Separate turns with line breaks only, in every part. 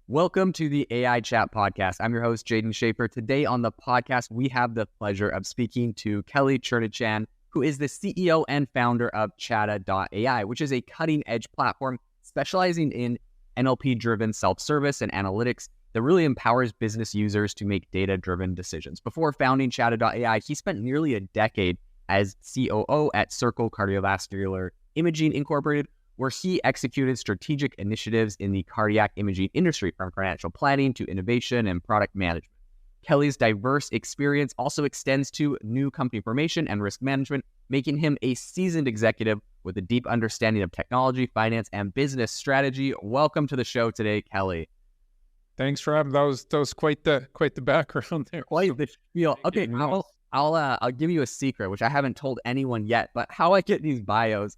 Welcome to the AI Chat Podcast. I'm your host, Jaden Schaefer. Today on the podcast, we have the pleasure of speaking to Kelly Cherniwchan, who is the CEO and founder of Chata.ai, which is a cutting-edge platform specializing in NLP-driven self-service and analytics that really empowers business users to make data-driven decisions. Before founding Chata.ai, he spent nearly a decade as COO at Circle Cardiovascular Imaging Inc, where he executed strategic initiatives in the cardiac imaging industry, from financial planning to innovation and product management. Kelly's diverse experience also extends to new company formation and risk management, making him a seasoned executive with a deep understanding of technology, finance, and business strategy. Welcome to the show today, Kelly.
Thanks for having that. Was quite the background there.
Quite the spiel. Okay, I'll give you a secret, which I haven't told anyone yet, but how I get these bios,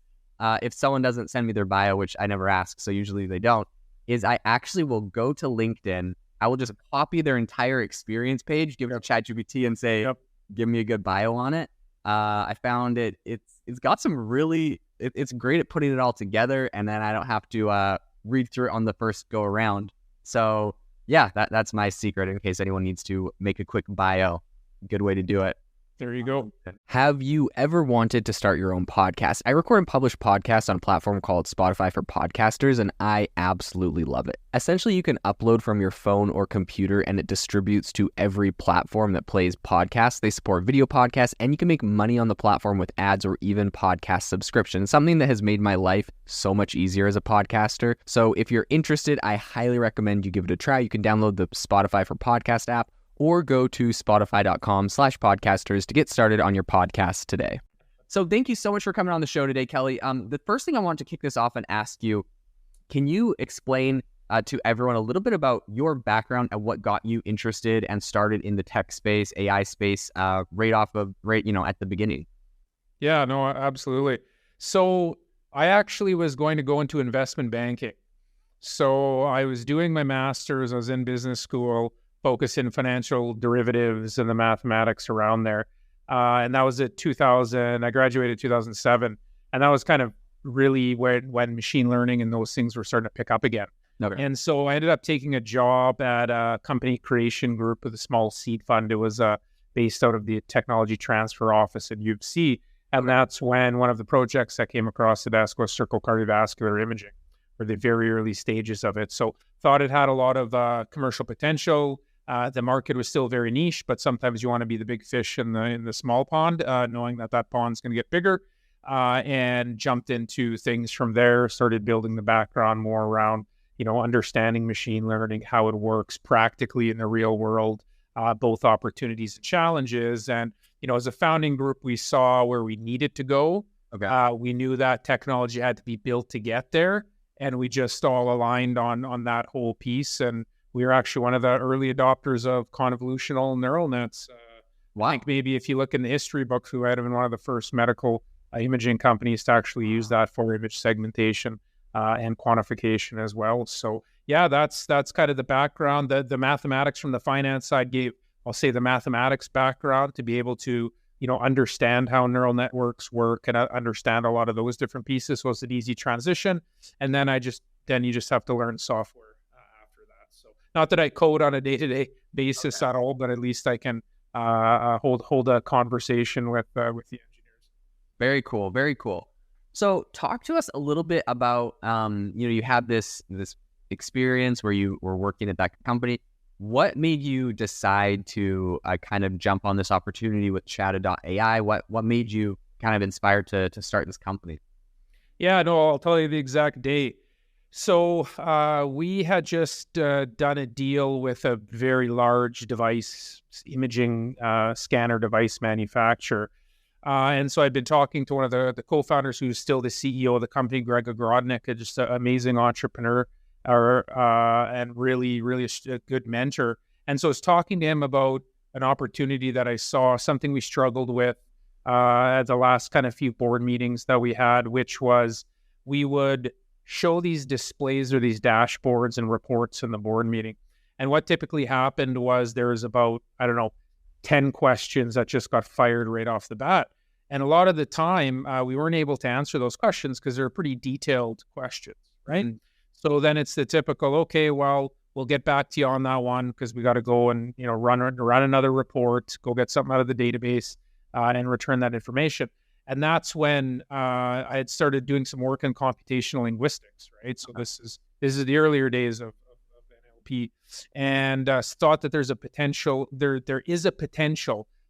if someone doesn't send me their bio, which I never ask, so usually they don't, is I actually will go to LinkedIn. I will just copy their entire experience page, give it to ChatGPT and say, give me a good bio on it. I found it's got some really, it's great at putting it all together, and then I don't have to read through it on the first go around. So yeah, that's my secret in case anyone needs to make a quick bio. Good way to do it.
There you go.
Have you ever wanted to start your own podcast? I record and publish podcasts on a platform called Spotify for Podcasters, and I absolutely love it. Essentially, you can upload from your phone or computer, and it distributes to every platform that plays podcasts. They support video podcasts, and you can make money on the platform with ads or even podcast subscriptions, something that has made my life so much easier as a podcaster. So if you're interested, I highly recommend you give it a try. You can download the Spotify for Podcast app, or go to spotify.com/podcasters to get started on your podcast today. So thank you so much for coming on the show today, Kelly. The first thing I want to kick this off and ask you, can you explain to everyone a little bit about your background and what got you interested and started in the tech space, AI space, at the beginning?
Yeah, no, absolutely. So I actually was going to go into investment banking. So I was doing my master's, I was in business school, focus in financial derivatives and the mathematics around there. And that was at 2000. I graduated 2007. And that was kind of really when machine learning and those things were starting to pick up again. Okay. And so I ended up taking a job at a company creation group with a small seed fund. It was based out of the technology transfer office at UBC. And that's when one of the projects that came across the desk was Circle Cardiovascular Imaging, or the very early stages of it. So thought it had a lot of commercial potential. The market was still very niche, but sometimes you want to be the big fish in the small pond, knowing that pond's going to get bigger, and jumped into things from there, started building the background more around, understanding machine learning, how it works practically in the real world, both opportunities and challenges. And, as a founding group, we saw where we needed to go. Okay. We knew that technology had to be built to get there, and we just all aligned on that whole piece. And we were actually one of the early adopters of convolutional neural nets. Wow. I think maybe if you look in the history books, we might have been one of the first medical imaging companies to actually use that for image segmentation and quantification as well. So yeah, that's kind of the background. The mathematics from the finance side gave, I'll say, the mathematics background to be able to, understand how neural networks work and understand a lot of those different pieces. So it's an easy transition. And then you just have to learn software. Not that I code on a day-to-day basis at all, but at least I can hold a conversation with the engineers.
Very cool, very cool. So talk to us a little bit about, you had this experience where you were working at that company. What made you decide to kind of jump on this opportunity with Chata.ai? What made you kind of inspired to start this company?
Yeah, no, I'll tell you the exact date. So we had just done a deal with a very large device imaging scanner device manufacturer. And so I'd been talking to one of the co-founders who's still the CEO of the company, Greg Ogrodnik, just an amazing entrepreneur and really, really a good mentor. And so I was talking to him about an opportunity that I saw, something we struggled with at the last kind of few board meetings that we had, which was we would show these displays or these dashboards and reports in the board meeting. And what typically happened was there was about, 10 questions that just got fired right off the bat. And a lot of the time, we weren't able to answer those questions because they're pretty detailed questions, right? Mm-hmm. So then it's the typical, okay, well, we'll get back to you on that one because we got to go and, run another report, go get something out of the database and return that information. And that's when I had started doing some work in computational linguistics, right? So this is the earlier days of NLP, and thought that there is a potential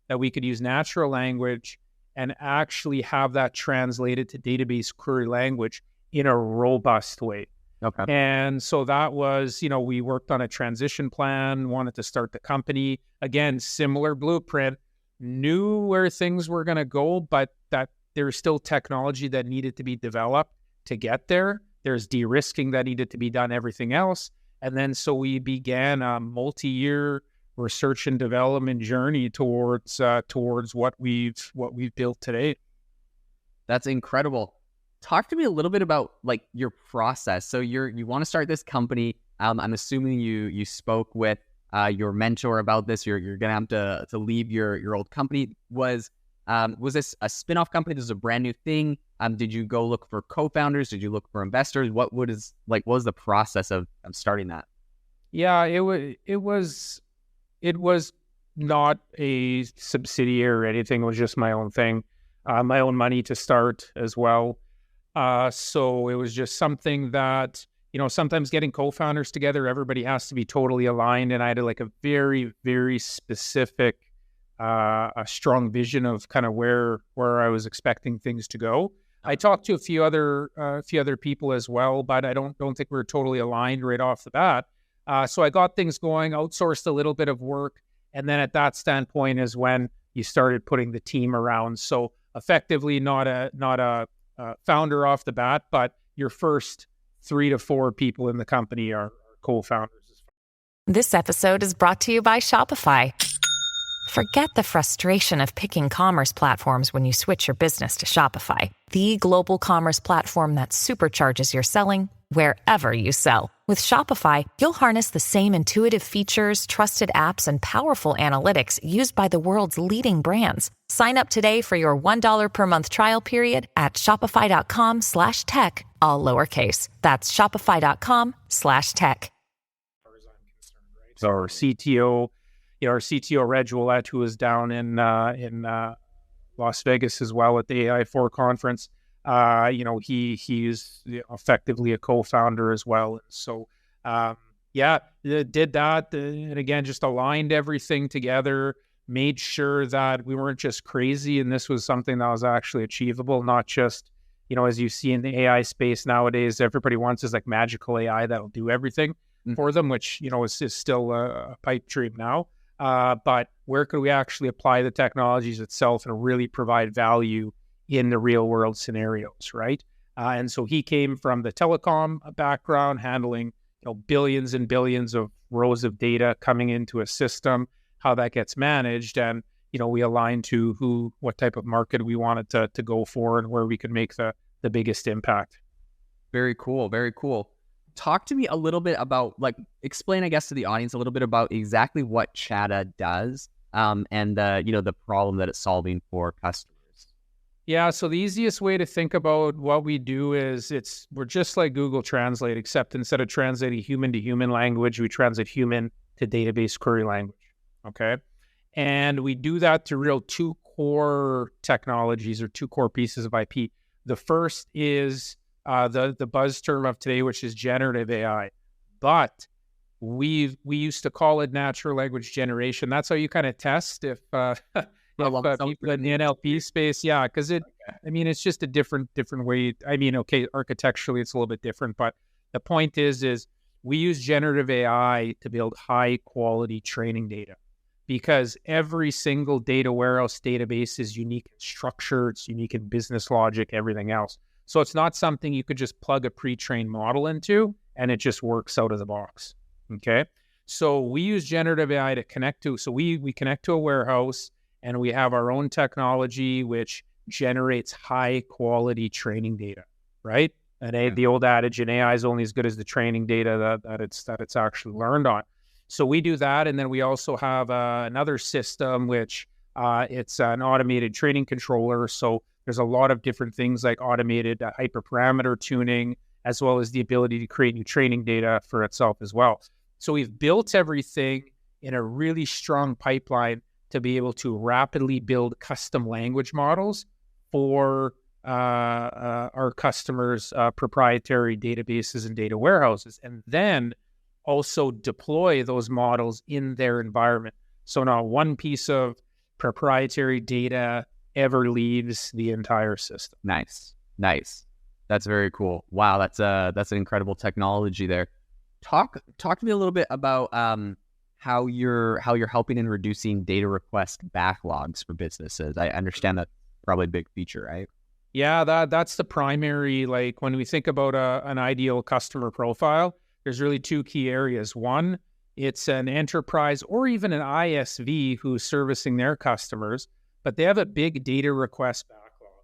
that we could use natural language and actually have that translated to database query language in a robust way.
Okay.
And so that was, we worked on a transition plan, wanted to start the company. Again, similar blueprint, knew where things were going to go, but that there's still technology that needed to be developed to get there. There's de-risking that needed to be done, everything else. And then so we began a multi-year research and development journey towards what we've built today.
That's incredible. Talk to me a little bit about like your process. So you want to start this company. I'm assuming you spoke with your mentor about this. You're gonna have to leave your old company. Was this a spin-off company? This is a brand new thing. Did you go look for co-founders? Did you look for investors? What was the process of starting that?
Yeah, it was not a subsidiary or anything. It was just my own thing, my own money to start as well. So it was just something that, sometimes getting co-founders together, everybody has to be totally aligned. And I had like a very, very specific, a strong vision of kind of where I was expecting things to go. I talked to a few other people as well, but I don't think we were totally aligned right off the bat. So I got things going, outsourced a little bit of work. And then at that standpoint is when you started putting the team around. So effectively not a founder off the bat, but your first 3 to 4 people in the company are co-founders.
This episode is brought to you by Shopify. Forget the frustration of picking commerce platforms when you switch your business to Shopify, the global commerce platform that supercharges your selling wherever you sell. With Shopify, you'll harness the same intuitive features, trusted apps, and powerful analytics used by the world's leading brands. Sign up today for your $1 per month trial period at shopify.com/tech, all lowercase. That's shopify.com/tech.
So our CTO, Reg Willett, who was down in Las Vegas as well at the AI4 conference, he's effectively a co-founder as well. So, did that. And again, just aligned everything together, made sure that we weren't just crazy. And this was something that was actually achievable, not just, as you see in the AI space nowadays, everybody wants is like magical AI that'll do everything for them, which, is still a pipe dream now. But where could we actually apply the technologies itself and really provide value in the real world scenarios, right? And so he came from the telecom background, handling billions and billions of rows of data coming into a system, how that gets managed, and we aligned to what type of market we wanted to go for and where we could make the biggest impact.
Very cool, very cool. Talk to me a little bit about, explain, I guess, to the audience a little bit about exactly what Chata does, and the problem that it's solving for customers.
Yeah, so the easiest way to think about what we do is we're just like Google Translate, except instead of translating human to human language, we translate human to database query language. Okay, and we do that through 2 core technologies or 2 core pieces of IP. The first is the buzz term of today, which is generative AI. But we used to call it natural language generation. That's how you kind of test if people in the NLP space, because it's just a different way. Architecturally it's a little bit different, but the point is we use generative AI to build high quality training data, because every single data warehouse database is unique in structure, it's unique in business logic, everything else. So it's not something you could just plug a pre-trained model into and it just works out of the box. Okay. So we use generative AI to connect to, so we connect to a warehouse, and we have our own technology which generates high quality training data, right? And the old adage, an AI is only as good as the training data that it's actually learned on. So we do that, and then we also have another system which it's an automated training controller. So there's a lot of different things like automated hyperparameter tuning, as well as the ability to create new training data for itself as well. So we've built everything in a really strong pipeline to be able to rapidly build custom language models for our customers' proprietary databases and data warehouses, and then also deploy those models in their environment. So not one piece of proprietary data ever leaves the entire system.
Nice. That's very cool. Wow, that's an incredible technology there. Talk to me a little bit about how you're helping in reducing data request backlogs for businesses. I understand that's probably a big feature, right?
Yeah, that's the primary, like when we think about an ideal customer profile, there's really two key areas. One, it's an enterprise or even an ISV who's servicing their customers, but they have a big data request backlog,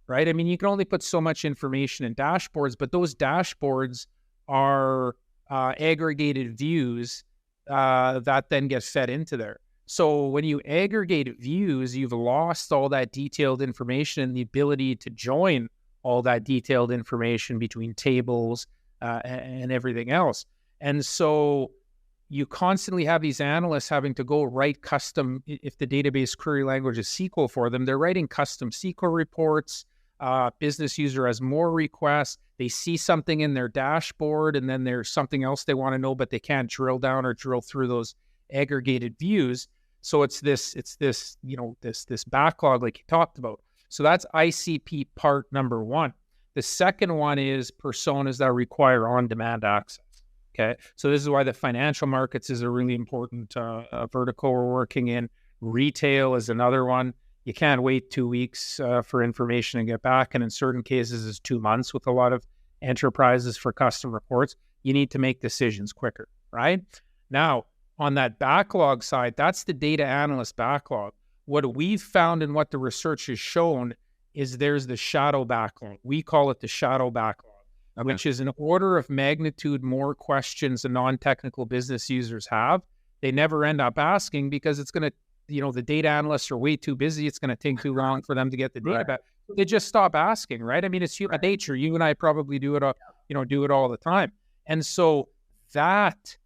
right? I mean, you can only put so much information in dashboards, but those dashboards are aggregated views that then get fed into there. So when you aggregate views, you've lost all that detailed information and the ability to join all that detailed information between tables and everything else. And so you constantly have these analysts having to go write custom, if the database query language is SQL for them, they're writing custom SQL reports. Business user has more requests. They see something in their dashboard and then there's something else they want to know, but they can't drill down or drill through those aggregated views. So it's this backlog like you talked about. So that's ICP part number one. The second one is personas that require on-demand access. Okay, so this is why the financial markets is a really important vertical we're working in. Retail is another one. You can't wait 2 weeks for information and get back. And in certain cases, it's 2 months with a lot of enterprises for custom reports. You need to make decisions quicker, right? Now, on that backlog side, that's the data analyst backlog. What we've found and what the research has shown is there's the shadow backlog. We call it the shadow backlog, which is an order of magnitude more questions than non-technical business users have. They never end up asking because it's going to, the data analysts are way too busy. It's going to take too long for them to get the data back. They just stop asking, right? I mean, it's human nature. You and I probably do it all the time. And so that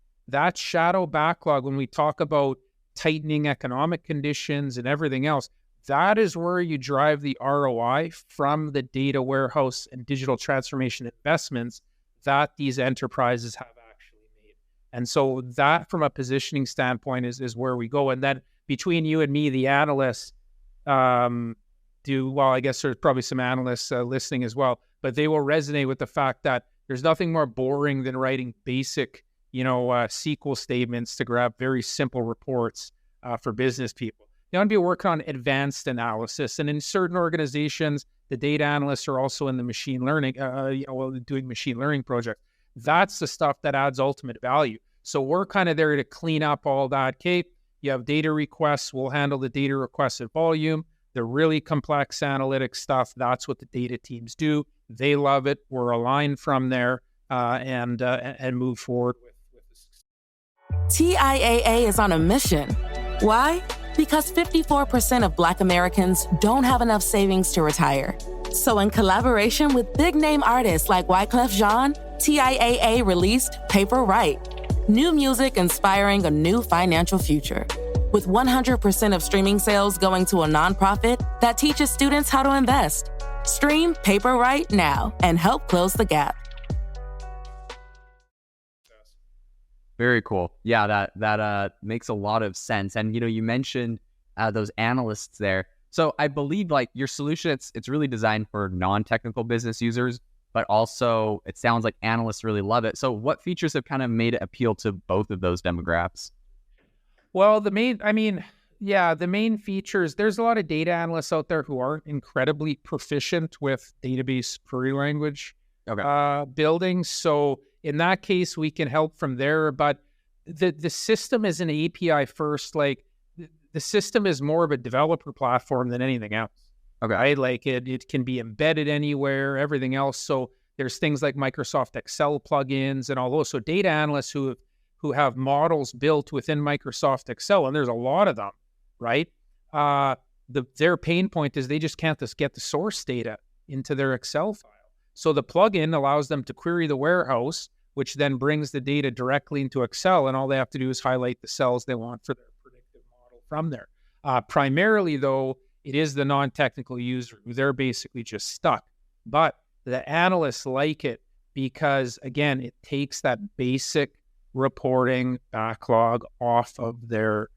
shadow backlog, when we talk about tightening economic conditions and everything else, that is where you drive the ROI from the data warehouse and digital transformation investments that these enterprises have actually made. And so that, from a positioning standpoint, is where we go. And then between you and me, the analysts I guess there's probably some analysts listening as well, but they will resonate with the fact that there's nothing more boring than writing basic, SQL statements to grab very simple reports for business people. You want to be working on advanced analysis. And in certain organizations, the data analysts are also in the machine learning, doing machine learning projects. That's the stuff that adds ultimate value. So we're kind of there to clean up all that. Okay, you have data requests. We'll handle the data requests at volume. The really complex analytics stuff, that's what the data teams do. They love it. We're aligned from there and move forward with this.
TIAA is on a mission. Why? Because 54% of Black Americans don't have enough savings to retire. So in collaboration with big-name artists like Wyclef Jean, TIAA released Paper Right, new music inspiring a new financial future. With 100% of streaming sales going to a nonprofit that teaches students how to invest. Stream Paper Right now and help close the gap.
Very cool. Yeah, that makes a lot of sense. And you mentioned those analysts there. So I believe like your solution, it's really designed for non-technical business users, but also it sounds like analysts really love it. So what features have kind of made it appeal to both of those demographics?
Well, the main features, there's a lot of data analysts out there who aren't incredibly proficient with database query language building. So in that case, we can help from there. But the system is an API first. Like the system is more of a developer platform than anything else. Okay, right? Like it can be embedded anywhere, everything else. So there's things like Microsoft Excel plugins and all those. So data analysts who have models built within Microsoft Excel, and there's a lot of them, right? Their pain point is they just can't get the source data into their Excel file. So the plugin allows them to query the warehouse which then brings the data directly into Excel, and all they have to do is highlight the cells they want for their predictive model from there. Primarily, though, it is the non-technical user who they're basically just stuck. But the analysts like it because, again, it takes that basic reporting backlog off of their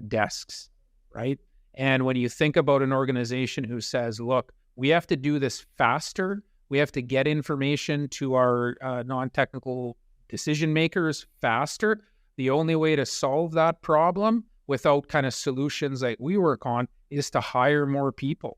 desks, right? And when you think about an organization who says, look, we have to do this faster, we have to get information to our non-technical decision makers faster, the only way to solve that problem without kind of solutions like we work on is to hire more people,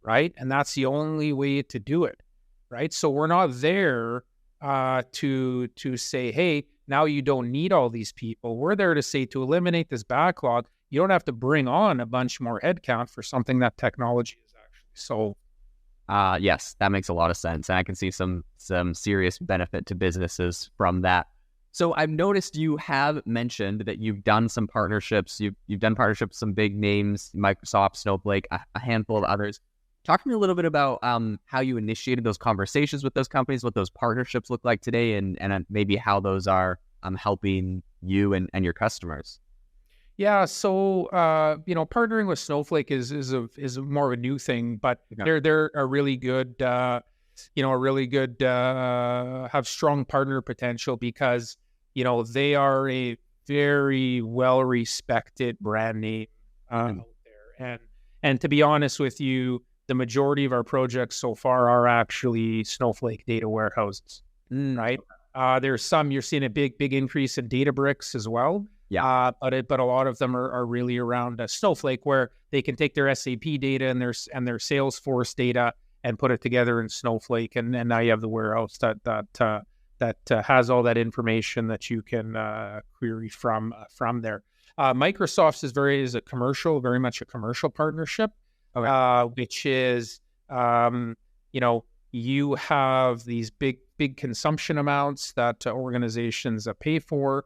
right? And that's the only way to do it, right? So we're not there to say, hey, now you don't need all these people. We're there to say, to eliminate this backlog, you don't have to bring on a bunch more headcount for something that technology is actually solved.
Yes, that makes a lot of sense. And I can see some serious benefit to businesses from that. So I've noticed you have mentioned that you've done some partnerships. You've done partnerships with some big names, Microsoft, Snowflake, a handful of others. Talk to me a little bit about how you initiated those conversations with those companies, what those partnerships look like today, and maybe how those are helping you and your customers.
Yeah, so partnering with Snowflake is more of a new thing, but they're a really good, have strong partner potential because they are a very well respected brand name out there, and to be honest with you, the majority of our projects so far are actually Snowflake data warehouses, right? There's some you're seeing a big increase in Databricks as well. Yeah, but a lot of them are really around Snowflake, where they can take their SAP data and their Salesforce data and put it together in Snowflake, and now you have the warehouse that has all that information that you can query from there. Microsoft's is very much a commercial partnership, which is you have these big consumption amounts that organizations pay for.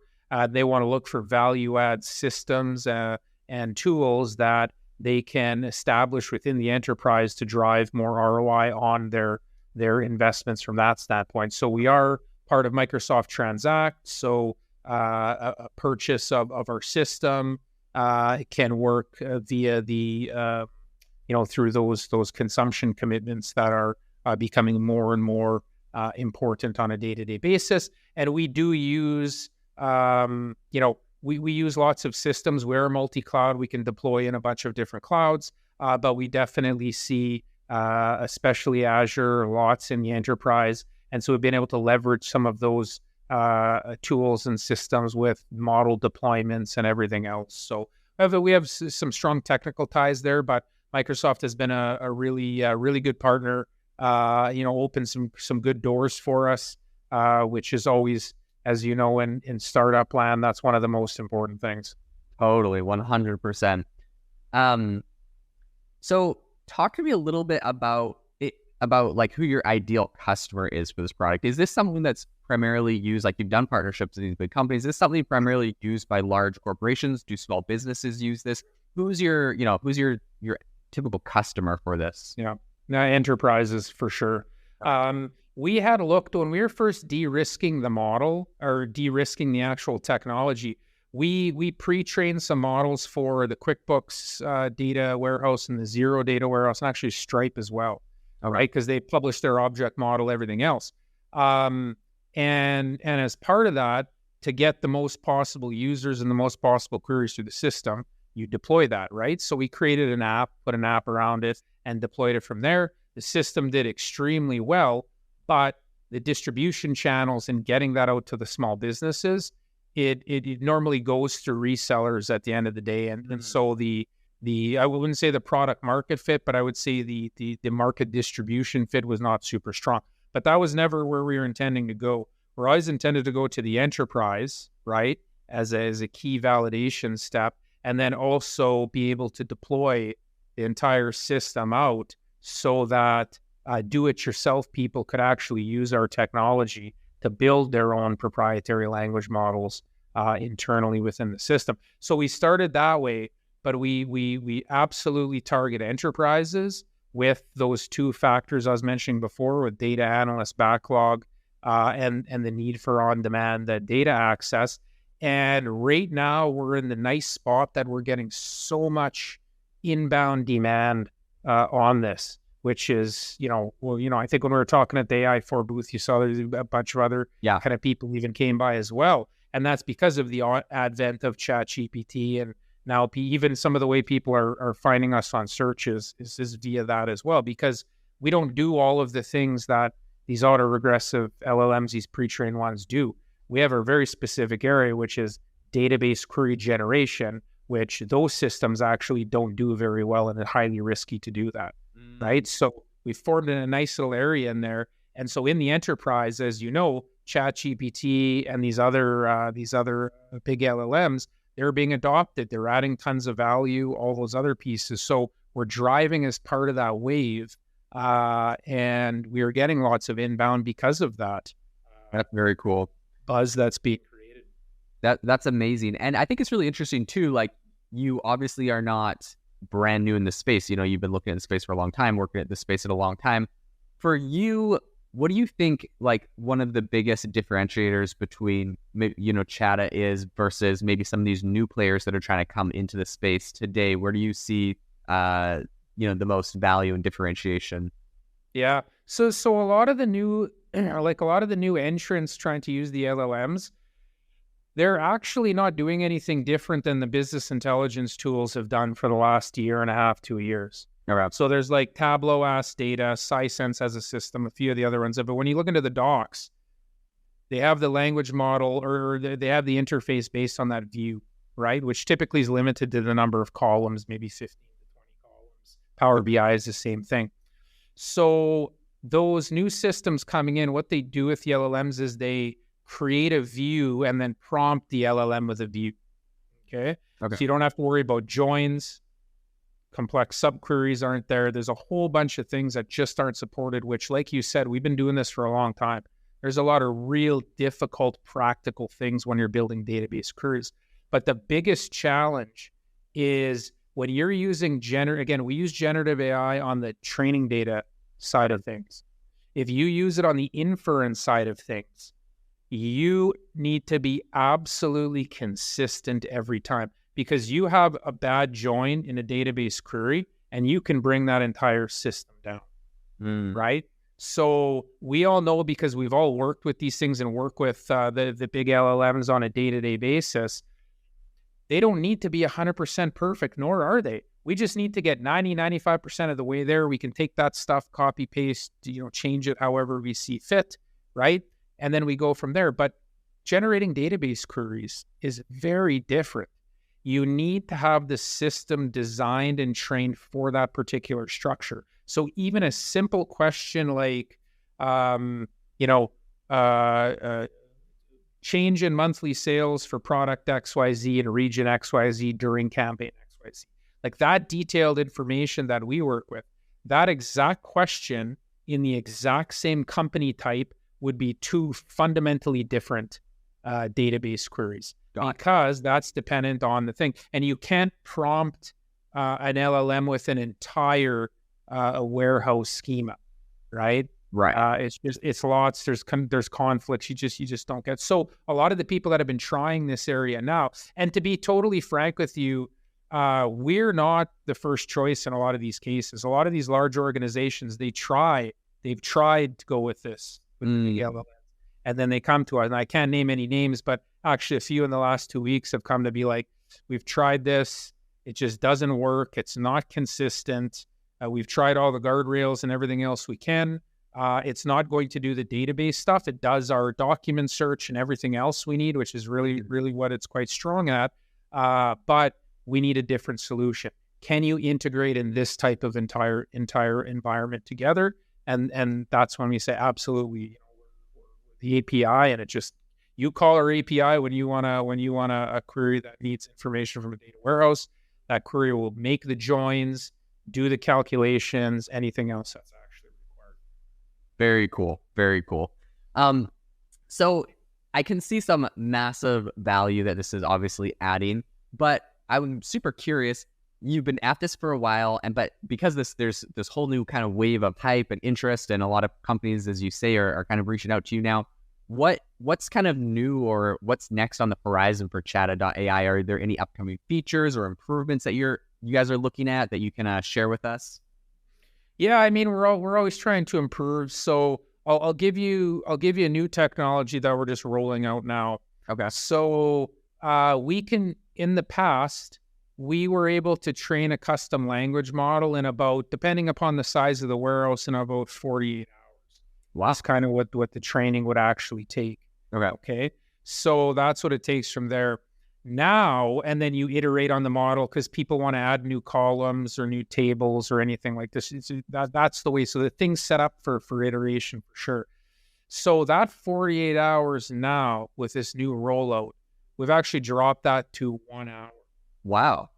They want to look for value-add systems and tools that they can establish within the enterprise to drive more ROI on their investments from that standpoint. So we are part of Microsoft Transact. So a purchase of our system can work via the through those consumption commitments that are becoming more and more important on a day-to-day basis. And we do use we use lots of systems. We're multi-cloud. We can deploy in a bunch of different clouds, but we definitely see, especially Azure, lots in the enterprise. And so we've been able to leverage some of those tools and systems with model deployments and everything else. So we have some strong technical ties there, but Microsoft has been a really good partner, opened some good doors for us, which is always, as you know, in startup land, that's one of the most important things.
Totally, 100%. So talk to me a little bit about like who your ideal customer is for this product. Is this something that's primarily used, like you've done partnerships with these big companies, is this something primarily used by large corporations? Do small businesses use this? Who's your typical customer for this?
Yeah, enterprises for sure. We had looked when we were first de-risking the model or de-risking the actual technology. We pre-trained some models for the QuickBooks data warehouse and the Xero data warehouse, and actually Stripe as well. All right, because they published their object model, everything else. And as part of that, to get the most possible users and the most possible queries through the system, you deploy that, right? So we created an app, put an app around it, and deployed it from there. The system did extremely well, but the distribution channels and getting that out to the small businesses, it normally goes through resellers at the end of the day. And so the I wouldn't say the product market fit, but I would say the market distribution fit was not super strong. But that was never where we were intending to go. We're always intended to go to the enterprise, right, as a key validation step, and then also be able to deploy the entire system out so that do-it-yourself people could actually use our technology to build their own proprietary language models internally within the system. So we started that way, but we absolutely target enterprises with those two factors I was mentioning before, with data analyst backlog and the need for on-demand data access. And right now we're in the nice spot that we're getting so much inbound demand on this, which is, I think when we were talking at the AI4 booth, you saw there's a bunch of other kind of people even came by as well. And that's because of the advent of ChatGPT, and now even some of the way people are finding us on searches is via that as well, because we don't do all of the things that these autoregressive LLMs, these pre-trained ones, do. We have a very specific area, which is database query generation, which those systems actually don't do very well, and it's highly risky to do that, right? So we formed a nice little area in there. And so in the enterprise, as you know, ChatGPT and these other big LLMs, they're being adopted. They're adding tons of value, all those other pieces. So we're driving as part of that wave, and we are getting lots of inbound because of that.
That's very cool.
Buzz that's being created.
That's amazing. And I think it's really interesting too. Like, you obviously are not brand new in this space. You've been looking at the space for a long time, working at the space at a long time. For you, what do you think, like, one of the biggest differentiators between, Chata is versus maybe some of these new players that are trying to come into the space today? Where do you see, the most value and differentiation?
Yeah. So a lot of the new, like a lot of the new entrants trying to use the LLMs, they're actually not doing anything different than the business intelligence tools have done for the last year and a half, 2 years.
All right.
So there's like Tableau Ask Data, Sisense as a system, a few of the other ones. But when you look into the docs, they have the language model, or they have the interface based on that view, right? Which typically is limited to the number of columns, maybe 15 to 20 columns. Power BI is the same thing. So those new systems coming in, what they do with the LLMs is they create a view and then prompt the LLM with a view. Okay. So you don't have to worry about joins. Complex subqueries aren't there. There's a whole bunch of things that just aren't supported, which, like you said, we've been doing this for a long time. There's a lot of real difficult practical things when you're building database queries. But the biggest challenge is when you're using we use generative AI on the training data side of things. If you use it on the inference side of things, you need to be absolutely consistent every time, because you have a bad join in a database query and you can bring that entire system down, right? So we all know, because we've all worked with these things and work with the big LLMs on a day-to-day basis, they don't need to be 100% perfect, nor are they. We just need to get 95% of the way there. We can take that stuff, copy, paste, change it however we see fit, right? And then we go from there. But generating database queries is very different. You need to have the system designed and trained for that particular structure. So even a simple question like, change in monthly sales for product XYZ in region XYZ during campaign XYZ. Like that detailed information that we work with, that exact question in the exact same company type would be two fundamentally different database queries, because that's dependent on the thing. And you can't prompt an LLM with an entire warehouse schema, right?
Right.
It's lots. There's conflicts. You just don't get. So a lot of the people that have been trying this area now, and to be totally frank with you, we're not the first choice in a lot of these cases. A lot of these large organizations, they've tried to go with this with the LLMs, and then they come to us. And I can't name any names, but actually a few in the last 2 weeks have come to be like, we've tried this. It just doesn't work. It's not consistent. We've tried all the guardrails and everything else we can. It's not going to do the database stuff. It does our document search and everything else we need, which is really, really what it's quite strong at. But we need a different solution. Can you integrate in this type of entire environment together? And that's when we say absolutely. The API, and it just, you call our API when you want a query that needs information from a data warehouse. That query will make the joins, do the calculations, anything else that's actually required.
Very cool. Very cool. So I can see some massive value that this is obviously adding, but I'm super curious, you've been at this for a while, but because there's this whole new kind of wave of hype and interest, and a lot of companies, as you say, are kind of reaching out to you now. What's kind of new, or what's next on the horizon for Chata.ai? Are there any upcoming features or improvements that you guys are looking at that you can share with us?
Yeah, I mean, we're always trying to improve. So I'll give you a new technology that we're just rolling out now.
Okay.
So we can, in the past, we were able to train a custom language model in about, depending upon the size of the warehouse, in about 48 hours.
Wow.
That's kind of what the training would actually take. Okay. So that's what it takes from there. Now, and then you iterate on the model because people want to add new columns or new tables or anything like this. That's the way. So the thing's set up for iteration for sure. So that 48 hours now with this new rollout, we've actually dropped that to 1 hour.
Wow.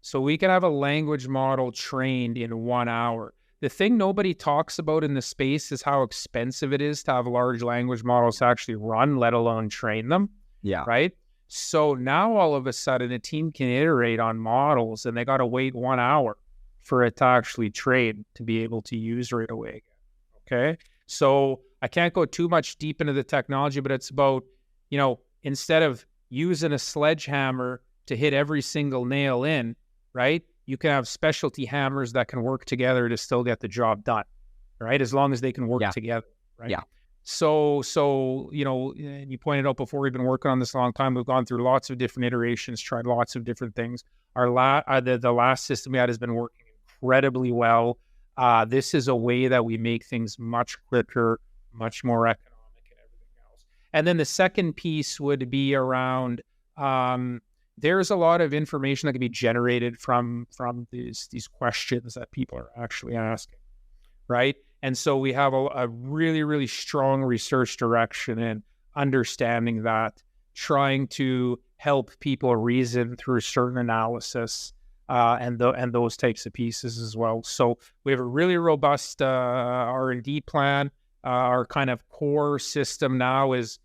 So we can have a language model trained in 1 hour. The thing nobody talks about in the space is how expensive it is to have large language models to actually run, let alone train them.
Yeah.
Right? So now all of a sudden a team can iterate on models and they got to wait 1 hour for it to actually train to be able to use right away again. Okay. So I can't go too much deep into the technology, but it's about, instead of using a sledgehammer to hit every single nail in, right? You can have specialty hammers that can work together to still get the job done, right? As long as they can work together, right?
Yeah.
So and you pointed out before, we've been working on this a long time. We've gone through lots of different iterations, tried lots of different things. The last system we had has been working incredibly well. This is a way that we make things much quicker, much more economic, and everything else. And then the second piece would be around there's a lot of information that can be generated from these questions that people are actually asking, right? And so we have a really, really strong research direction in understanding that, trying to help people reason through certain analysis and those types of pieces as well. So we have a really robust R&D plan. Our kind of core system now is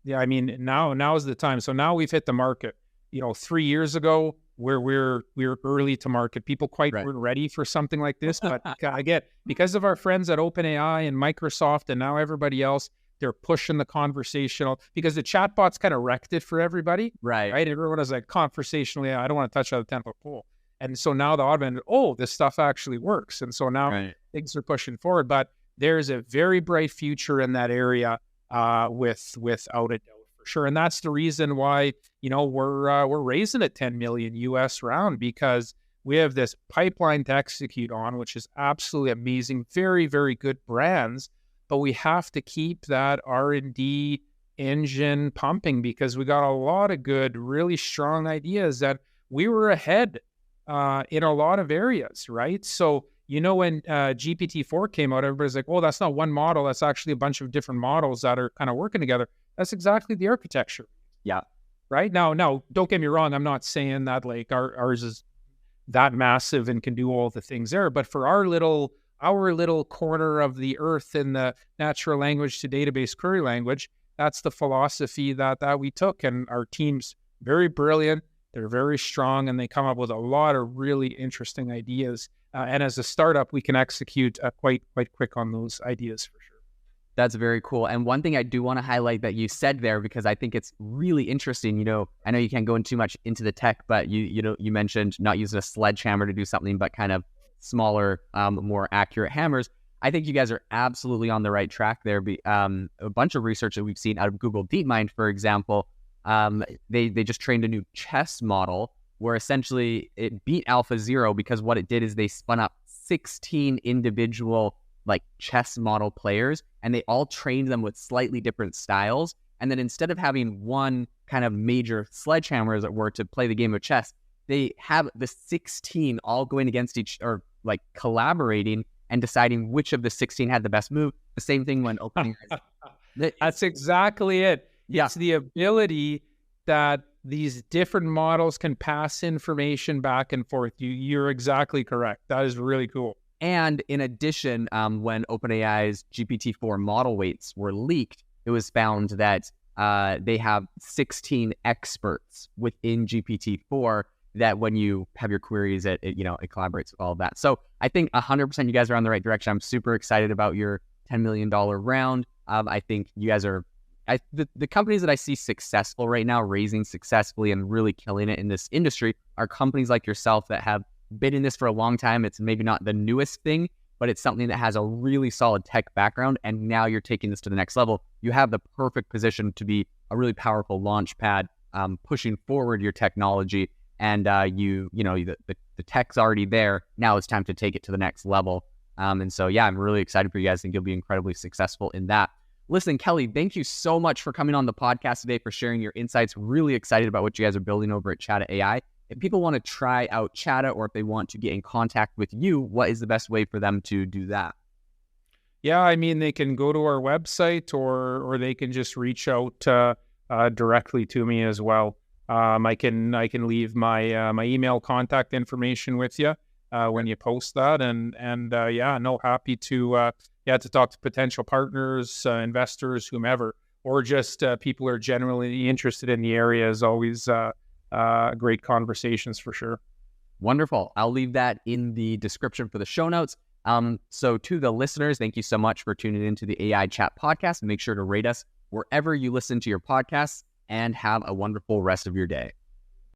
now is the time. So now we've hit the market. 3 years ago, we're early to market. People weren't ready for something like this, but again, because of our friends at OpenAI and Microsoft and now everybody else, they're pushing the conversational, because the chatbots kind of wrecked it for everybody. Right. Everyone is like, conversationally, I don't want to touch out of the 10-foot pole. And so now the augmented, this stuff actually works. And so now things are pushing forward, but there's a very bright future in that area. Without a doubt, for sure. And that's the reason why, we're raising a 10 million US round, because we have this pipeline to execute on, which is absolutely amazing. Very, very good brands, but we have to keep that R&D engine pumping, because we got a lot of good, really strong ideas that we were ahead in a lot of areas, right? So when GPT-4 came out, everybody's like, oh, that's not one model. That's actually a bunch of different models that are kind of working together. That's exactly the architecture. Yeah. Right? Now, don't get me wrong. I'm not saying that like ours is that massive and can do all the things there. But for our little corner of the earth in the natural language to database query language, that's the philosophy that we took. And our team's very brilliant. They're very strong, and they come up with a lot of really interesting ideas. And as a startup, we can execute quite quick on those ideas for sure.
That's very cool. And one thing I do want to highlight that you said there, because I think it's really interesting. I know you can't go in too much into the tech, but you mentioned not using a sledgehammer to do something, but kind of smaller, more accurate hammers. I think you guys are absolutely on the right track there. A bunch of research that we've seen out of Google DeepMind, for example, they just trained a new chess model where essentially it beat AlphaZero, because what it did is they spun up 16 individual like chess model players, and they all trained them with slightly different styles. And then instead of having one kind of major sledgehammer, as it were, to play the game of chess, they have the 16 all going against or like collaborating and deciding which of the 16 had the best move. The same thing when opening.
That's exactly it. Yeah. It's the ability that these different models can pass information back and forth. You're exactly correct. That is really cool.
And in addition, when OpenAI's GPT-4 model weights were leaked, it was found that they have 16 experts within GPT-4, that when you have your queries, it collaborates with all of that. So I think 100% you guys are on the right direction. I'm super excited about your $10 million round. I think you guys are, the companies that I see successful right now, raising successfully and really killing it in this industry are companies like yourself that have been in this for a long time. It's maybe not the newest thing, but it's something that has a really solid tech background. And now you're taking this to the next level. You have the perfect position to be a really powerful launch pad, pushing forward your technology. And the tech's already there. Now it's time to take it to the next level. And so, yeah, I'm really excited for you guys. I think you'll be incredibly successful in that. Listen, Kelly, thank you so much for coming on the podcast today, for sharing your insights. Really excited about what you guys are building over at Chata.ai. If people want to try out Chata, or if they want to get in contact with you, what is the best way for them to do that?
Yeah, I mean, they can go to our website, or they can just reach out directly to me as well. I can leave my my email contact information with you when you post that, and happy to talk to potential partners, investors, whomever, or just people who are generally interested in the area. Is always great conversations for sure.
Wonderful. I'll leave that in the description for the show notes. So to the listeners, thank you so much for tuning into the AI Chat podcast. Make sure to rate us wherever you listen to your podcasts, and have a wonderful rest of your day.